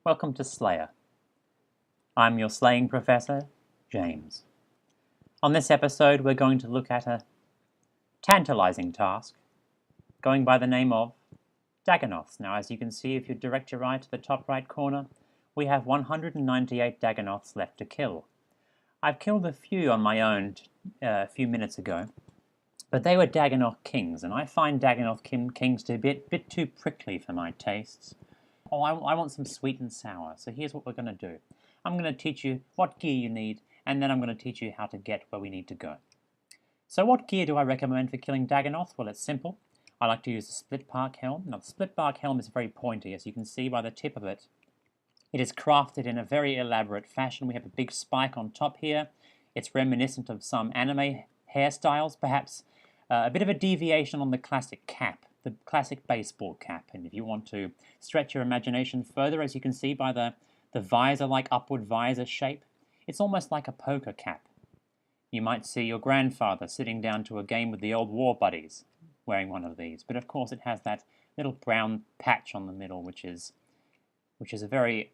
Welcome to Slayer. I'm your slaying professor, James. On this episode, we're going to look at a tantalizing task going by the name of Dagannoths. Now, as you can see, if you direct your eye to the top right corner, we have 198 Dagannoths left to kill. I've killed a few on my own a few minutes ago, but they were Dagannoth kings, and I find Dagannoth kings to be a bit too prickly for my tastes. Oh, I want some sweet and sour, so here's what we're going to do. I'm going to teach you what gear you need, and then I'm going to teach you how to get where we need to go. So what gear do I recommend for killing Dagannoth? Well, it's simple. I like to use the split bark helm. Now, the split bark helm is very pointy, as you can see by the tip of it. It is crafted in a very elaborate fashion. We have a big spike on top here. It's reminiscent of some anime hairstyles, perhaps a bit of a deviation on the classic cap, the classic baseball cap. And if you want to stretch your imagination further, as you can see by the visor-like upward visor shape, it's almost like a poker cap. You might see your grandfather sitting down to a game with the old war buddies wearing one of these. But of course it has that little brown patch on the middle, which is a very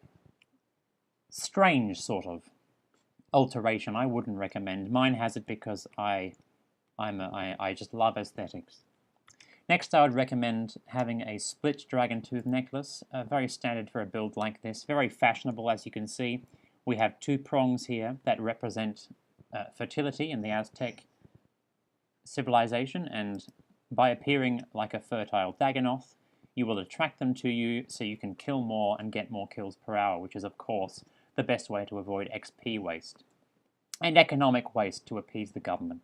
strange sort of alteration. I wouldn't recommend. Mine has it because I just love aesthetics. Next, I would recommend having a split dragon tooth necklace, very standard for a build like this, very fashionable as you can see. We have two prongs here that represent fertility in the Aztec civilization, and by appearing like a fertile Dagannoth, you will attract them to you so you can kill more and get more kills per hour, which is of course the best way to avoid XP waste and economic waste to appease the government.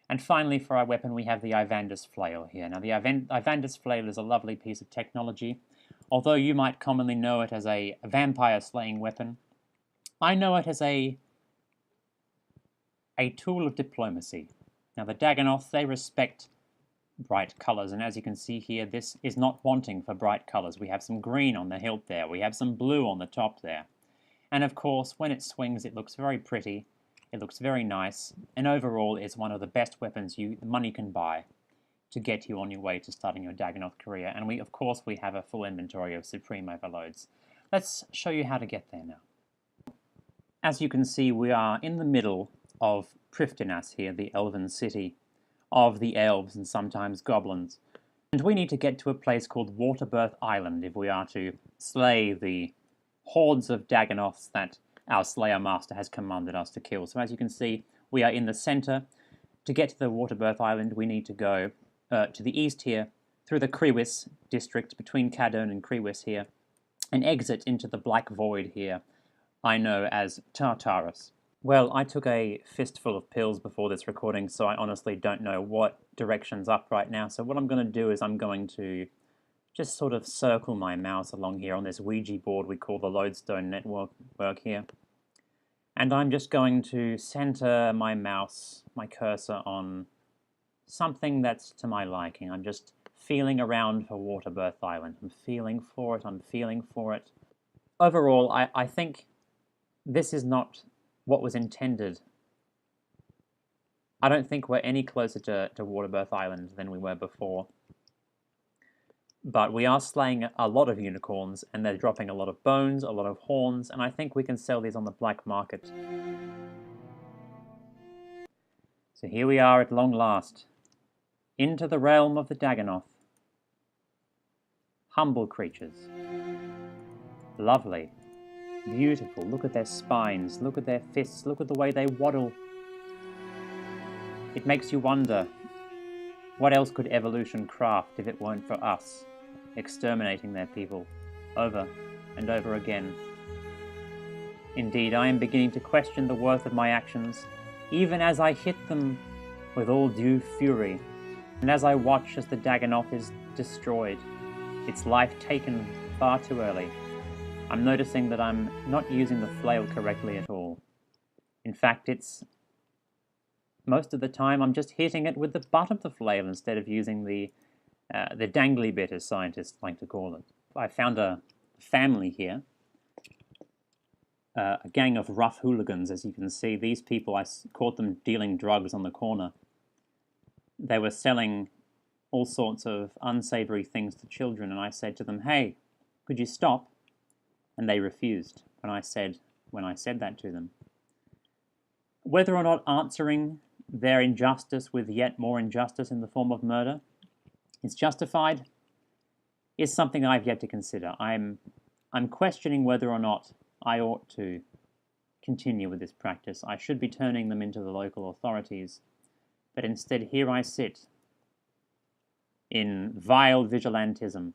And finally, for our weapon, we have the Ivandis Flail here. Now, the Ivandis Flail is a lovely piece of technology. Although you might commonly know it as a vampire-slaying weapon, I know it as a tool of diplomacy. Now, the Dagannoth, they respect bright colours, and as you can see here, this is not wanting for bright colours. We have some green on the hilt there, we have some blue on the top there. And of course, when it swings, it looks very pretty. It looks very nice, and overall is one of the best weapons money can buy to get you on your way to starting your Dagannoth career. And we have a full inventory of Supreme Overloads. Let's show you how to get there now. As you can see, we are in the middle of Prifddinas here, the elven city of the elves and sometimes goblins. And we need to get to a place called Waterbirth Island if we are to slay the hordes of Dagannoths that our Slayer Master has commanded us to kill. So as you can see, we are in the center. To get to the Waterbirth Island, we need to go to the east here, through the Kriwis district, between Cadern and Kriwis here, and exit into the Black Void here, I know as Tartarus. Well, I took a fistful of pills before this recording, so I honestly don't know what direction's up right now. So what I'm going to do is I'm going to just sort of circle my mouse along here on this Ouija board we call the Lodestone Network here. And I'm just going to center my mouse, my cursor, on something that's to my liking. I'm just feeling around for Waterbirth Island. I'm feeling for it. Overall, I think this is not what was intended. I don't think we're any closer to Waterbirth Island than we were before. But we are slaying a lot of unicorns, and they're dropping a lot of bones, a lot of horns, and I think we can sell these on the black market. So here we are at long last, into the realm of the Dagannoth. Humble creatures. Lovely. Beautiful. Look at their spines, look at their fists, look at the way they waddle. It makes you wonder, what else could evolution craft if it weren't for us exterminating their people over and over again? Indeed, I am beginning to question the worth of my actions, even as I hit them with all due fury, and as I watch as the Dagannoth is destroyed, its life taken far too early. I'm noticing that I'm not using the flail correctly at all. In fact, most of the time I'm just hitting it with the butt of the flail instead of using the dangly bit, as scientists like to call it. I found a family here, a gang of rough hooligans, as you can see. These people, I caught them dealing drugs on the corner. They were selling all sorts of unsavory things to children, and I said to them, "Hey, could you stop?" and they refused when I said that to them. Whether or not answering their injustice with yet more injustice in the form of murder is justified is something I've yet to consider. I'm questioning whether or not I ought to continue with this practice. I should be turning them into the local authorities, but instead here I sit in vile vigilantism,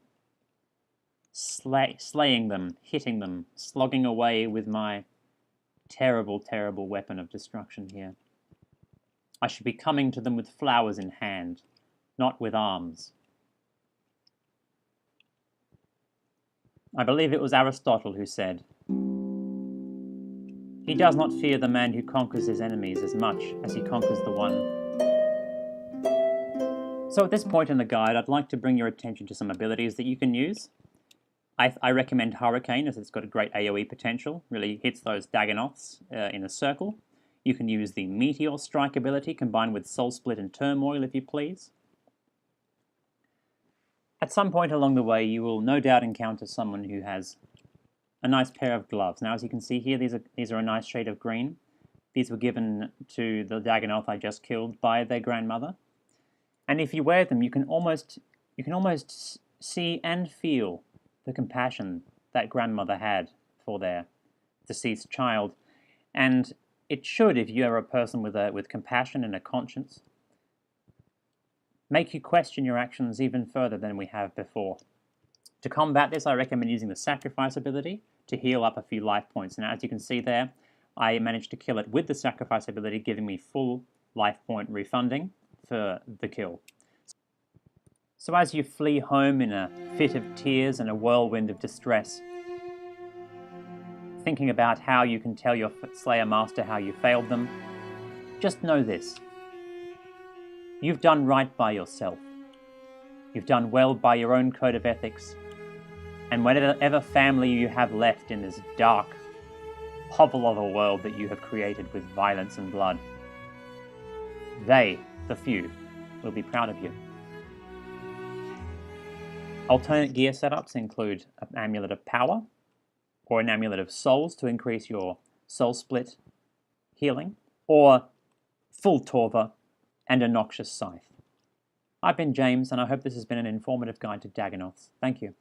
slaying them, hitting them, slogging away with my terrible, terrible weapon of destruction here. I should be coming to them with flowers in hand, not with arms. I believe it was Aristotle who said, "He does not fear the man who conquers his enemies as much as he conquers the one." So at this point in the guide, I'd like to bring your attention to some abilities that you can use. I recommend Hurricane, as it's got a great AoE potential, really hits those Dagannoths in a circle. You can use the Meteor Strike ability combined with Soul Split and Turmoil if you please. At some point along the way, you will no doubt encounter someone who has a nice pair of gloves. Now, as you can see here, these are a nice shade of green. These were given to the Dagannoth I just killed by their grandmother. And if you wear them, you can almost see and feel the compassion that grandmother had for their deceased child. And it should, if you are a person with compassion and a conscience, make you question your actions even further than we have before. To combat this, I recommend using the Sacrifice ability to heal up a few life points. Now, as you can see there, I managed to kill it with the Sacrifice ability, giving me full life point refunding for the kill. So as you flee home in a fit of tears and a whirlwind of distress, thinking about how you can tell your Slayer Master how you failed them, just know this. You've done right by yourself. You've done well by your own code of ethics. And whatever family you have left in this dark hovel of a world that you have created with violence and blood, they, the few, will be proud of you. Alternate gear setups include an Amulet of Power or an Amulet of Souls to increase your Soul Split healing, or full Torva and a Noxious Scythe. I've been James, and I hope this has been an informative guide to Dagannoths. Thank you.